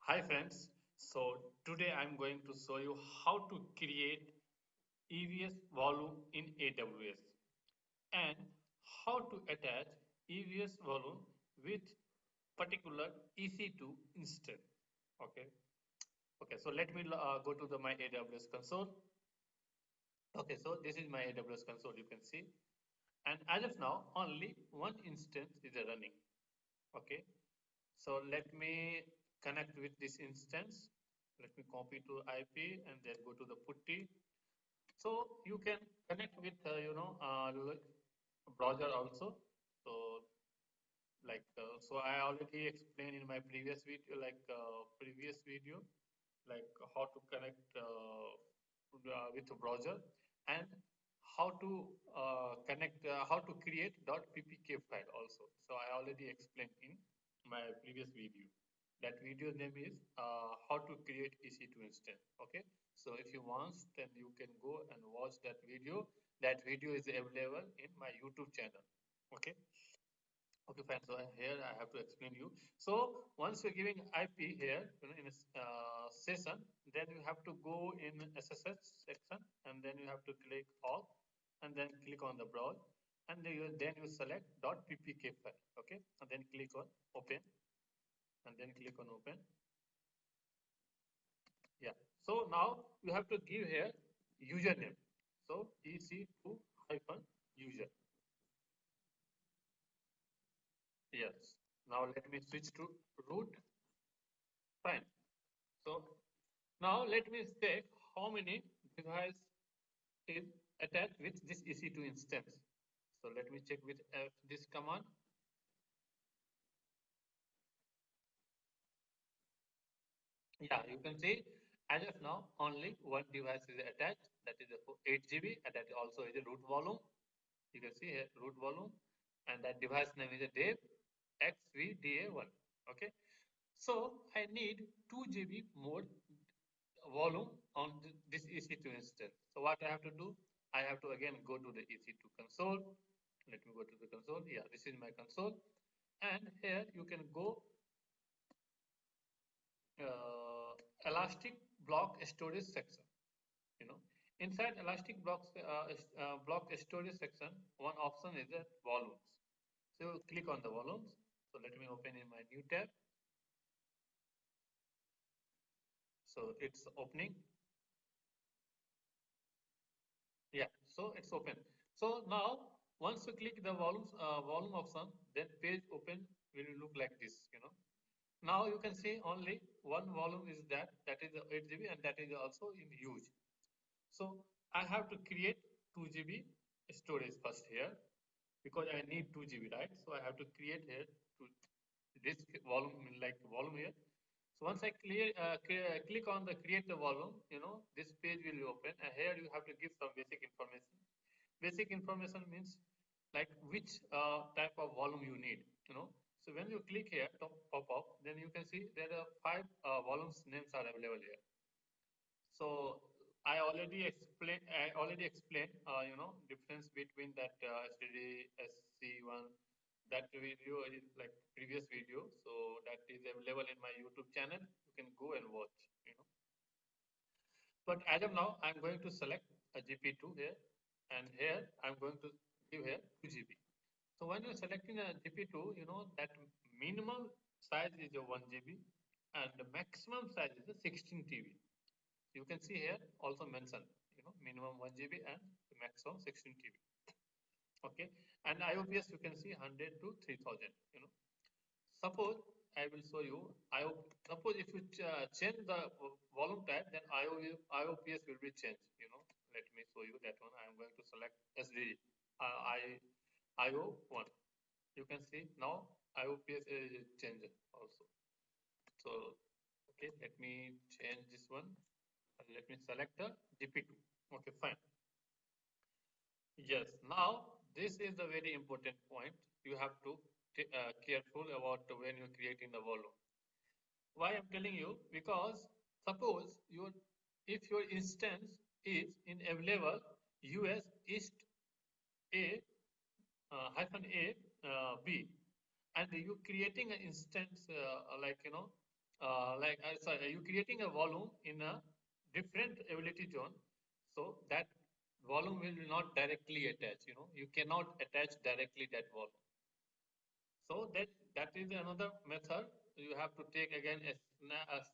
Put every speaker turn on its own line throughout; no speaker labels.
Hi friends, so today I'm going to show you how to create EVS volume in AWS and how to attach EVS volume with particular EC2 instance. Okay, okay. So let me go to my AWS console. Okay, so this is my AWS console. You can see, and as of now, only one instance is running. Okay, so let me connect with this instance. Let me copy to IP and then go to the putty. So you can connect with browser also. So so I already explained in my previous video like how to connect with the browser and how to create .ppk file also. So I already explained in my previous video. That video name is how to create EC2 instance. Okay. So if you want, then you can go and watch that video. That video is available in my YouTube channel. Okay. Okay, fine. So here I have to explain you. So once you're giving IP here, in a session, then you have to go in SSH section, and then you have to click all, and then click on the browse, and then you select .ppk file. Okay, and then click on open, and then click on open. Yeah. So now you have to give here username. So EC2 hyphen user. Yes. Now let me switch to root. Fine. So now let me check how many device is attached with this EC2 instance. So let me check with this command. Yeah, you can see as of now only one device is attached. That is a 8 GB, and that also is a root volume. You can see here root volume, and that device name is a Dev XVDA1. Okay, so I need 2 GB more volume on this EC2 instance. So what I have to do, I have to again go to the EC2 console. Let me go to the console. Yeah, this is my console. And here you can go uh, elastic block storage section. You know, inside elastic block storage section, one option is the volumes. So click on the volumes. So let me open in my new tab. So it's opening. Yeah, so it's open. So now once you click the volume option, then page open will look like this, Now you can see only one volume is that is the 8 GB, and that is also in use. So I have to create 2 GB storage first here because I need 2 GB, right? So I have to create here to this volume, like volume here. So once I click on the create the volume, this page will be open, and here you have to give some basic information. Basic information means like which type of volume you need. So when you click here, pop up, then you can see there are five volumes names are available here. So I already explained, difference between that STD SC1. That video is like previous video, so that is available in my YouTube channel. You can go and watch. But as of now, I'm going to select a GP2 here, and here I'm going to give here 2 GB. So when you're selecting a GP2, you know that minimum size is a 1 GB, and the maximum size is a 16 TB. You can see here also mentioned, minimum 1 GB and the maximum 16 TB. Okay, and IOPS you can see 100 to 3000. Suppose I will show you. Suppose if you change the volume type, then IOPS will be changed. Let me show you that one. I am going to select SDG. IO1. You can see now IOPS is changed also. So okay, let me change this one. Let me select the GP2. Okay, fine. Yes, now this is a very important point. You have to careful about when you're creating the volume. Why I'm telling you? Because suppose if your instance is in available US East A hyphen A B, and you creating an instance sorry, you creating a volume in a different ability zone, so that volume will not directly attach. You cannot attach directly that volume. So that is another method. You have to take again a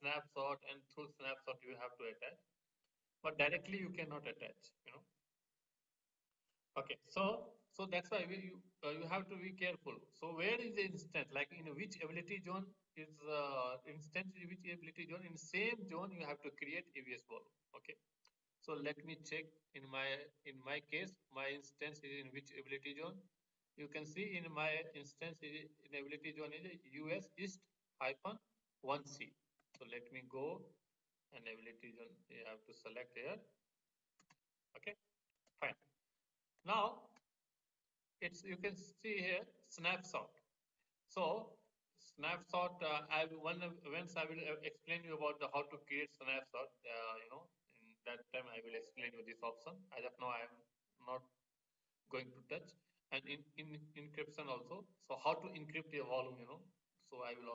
snapshot, and through snapshot you have to attach, but directly you cannot attach. Okay, so that's why you have to be careful. So where is the instance? Like in which ability zone is instance? In which ability zone? In same zone you have to create EVS volume. Okay. So let me check in my case, my instance is in which ability zone? You can see in my instance in ability zone is US East hyphen 1C. So let me go and ability zone you have to select here. Okay, fine. Now it's you can see here snapshot. So snapshot, once I will explain you about how to create snapshot. In that time I will explain you this option. As of now, I am not going to touch. And in encryption also. So how to encrypt your volume. So I will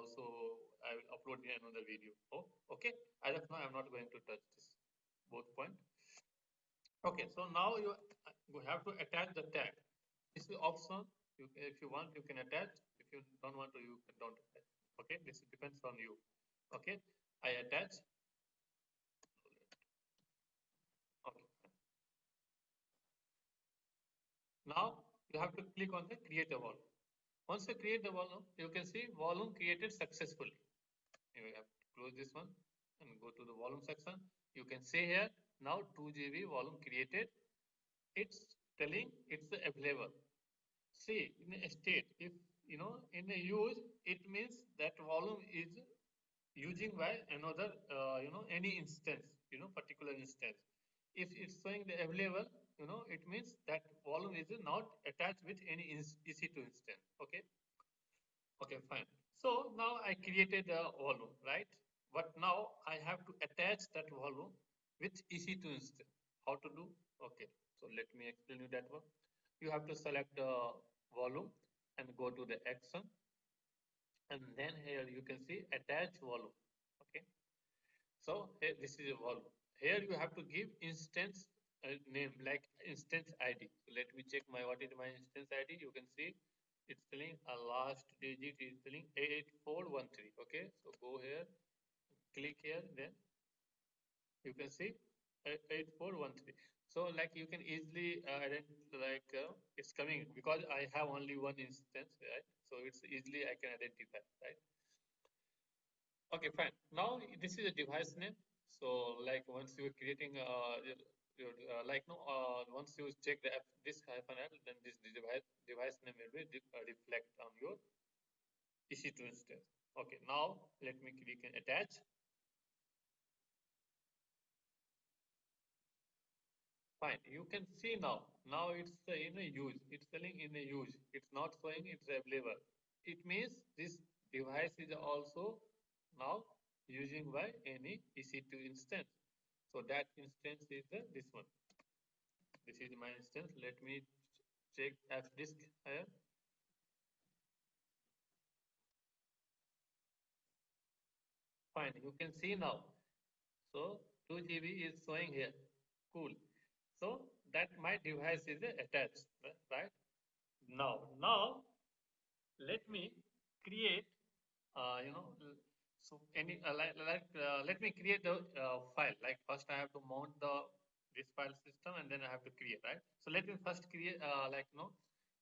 upload in another video. Oh, okay. As of now, I am not going to touch this both point. Okay. So now you have to attach the tag. This is option. If you want, you can attach. If you don't want to, you don't attach. Okay, this depends on you. Okay, I attach. Okay. Now you have to click on the create a volume. Once you create the volume, you can see volume created successfully. You have to close this one and go to the volume section. You can see here now 2 GB volume created. It's telling it's available. See, in a state, if in a use, it means that volume is using by another, any instance, particular instance. If it's showing the available, it means that volume is not attached with any EC2 instance. Okay. Okay, fine. So now I created a volume, right? But now I have to attach that volume with EC2 instance. How to do? Okay. So let me explain you that one. You have to select the volume and go to the action, and then here you can see attach volume. Okay. So here, this is a volume. Here you have to give instance name, like instance ID. So let me check what is my instance ID. You can see it's telling a last digit is telling 8413. Okay, so go here, click here, then you can see 8413. So like you can easily it's coming because I have only one instance, right? So it's easily I can identify, right? Okay, fine. Now this is a device name. So like once you're creating your once you check the app, this hyphen L, then this device name will be reflect on your EC2 instance. Okay, now let me click and attach. Fine. You can see now. Now it's in a use. It's telling in a use. It's not showing it's available. It means this device is also now using by any EC2 instance. So that instance is this one. This is my instance. Let me check F disk here. Fine. You can see now. So 2 GB is showing here. Cool. So that my device is attached, right? Now let me create, so any let me create the file. Like first I have to mount this file system, and then I have to create, right? So let me first create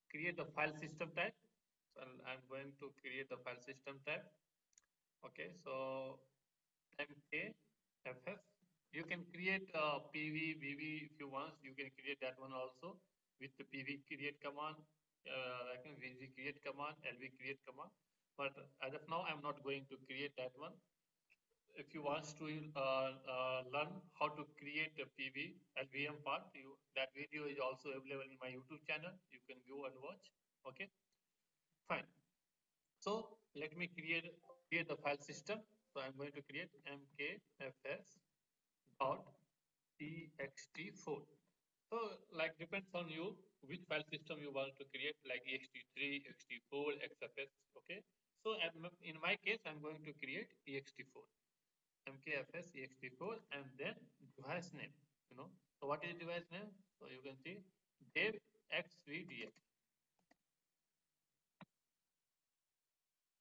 create the file system type. So I'm going to create the file system type. Okay, so MKFS. You can create PV, VV if you want. You can create that one also with the PV create command, like VG create command, LV create command. But as of now, I'm not going to create that one. If you want to learn how to create a PV LVM part, that video is also available in my YouTube channel. You can go and watch. Okay, fine. So let me create the file system. So I'm going to create mkfs dot ext4. So like depends on you which file system you want to create, like ext3, ext4, xfs. Okay. So in my case, I'm going to create ext4, mkfs ext4, and then device name. So what is device name? So you can see dev xvdf.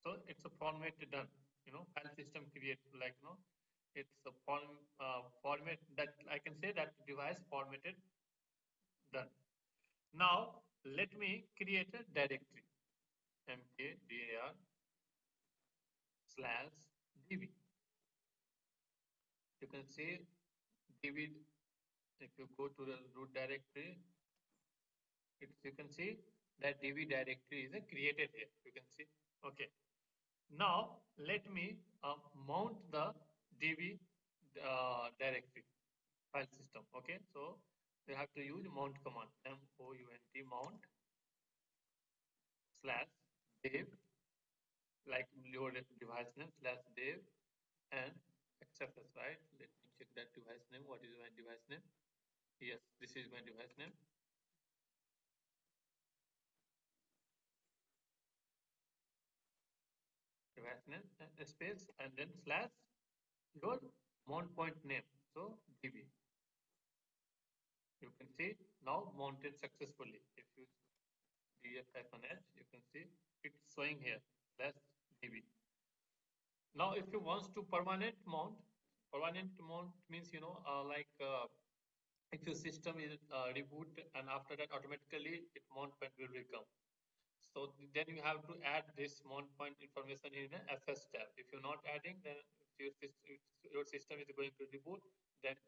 So it's a format done. File system create, like it's a format that I can say that device formatted done. Now let me create a directory mkdir slash db. You can see db. If you go to the root directory, you can see that db directory is created here. You can see. Okay. Now let me mount the db directory file system. Okay, so you have to use mount command, mount mount slash dev, like your device name slash dev, and xfs, right? Let me check that device name. What is my device name? Yes, this is my device name. Device name space and then slash your mount point name. So db. You can see now mounted successfully. If you df-h, you can see it's showing here slash db. Now, if you want to permanent mount means if your system is reboot and after that automatically it mount point will become. So then you have to add this mount point information in a FS tab. If you're not adding, then your system is going to reboot. Then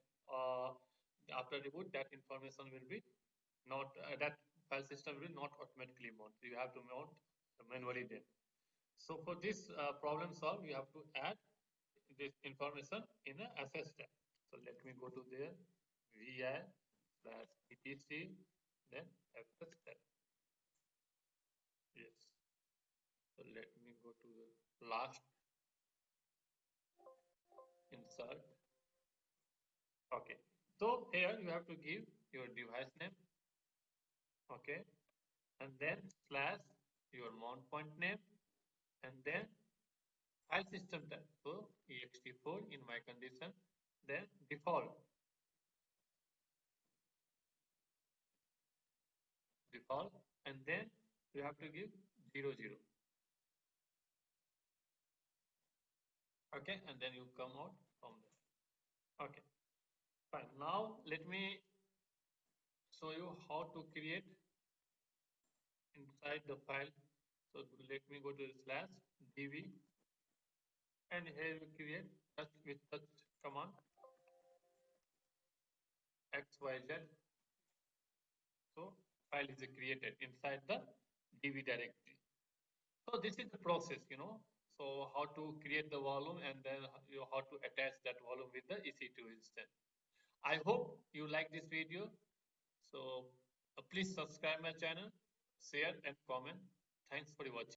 after reboot, that information will be not that file system will not automatically mount. You have to mount manually then. So for this problem solve, you have to add this information in a FS tab. So let me go to there, vi slash etc, then FS tab. Yes. So let me go to the last insert. Okay. So here you have to give your device name. Okay. And then slash your mount point name, and then file system tab. So ext4 in my condition, then default, and then you have to give 00. Okay, and then you come out from there. Okay, fine. Now let me show you how to create inside the file. So let me go to the slash db, and here we create touch with touch command xyz. So file is created inside the db directory. So this is the process. So how to create the volume, and then how to attach that volume with the EC2 instance. I hope you like this video. So please subscribe my channel, share and comment. Thanks for watching.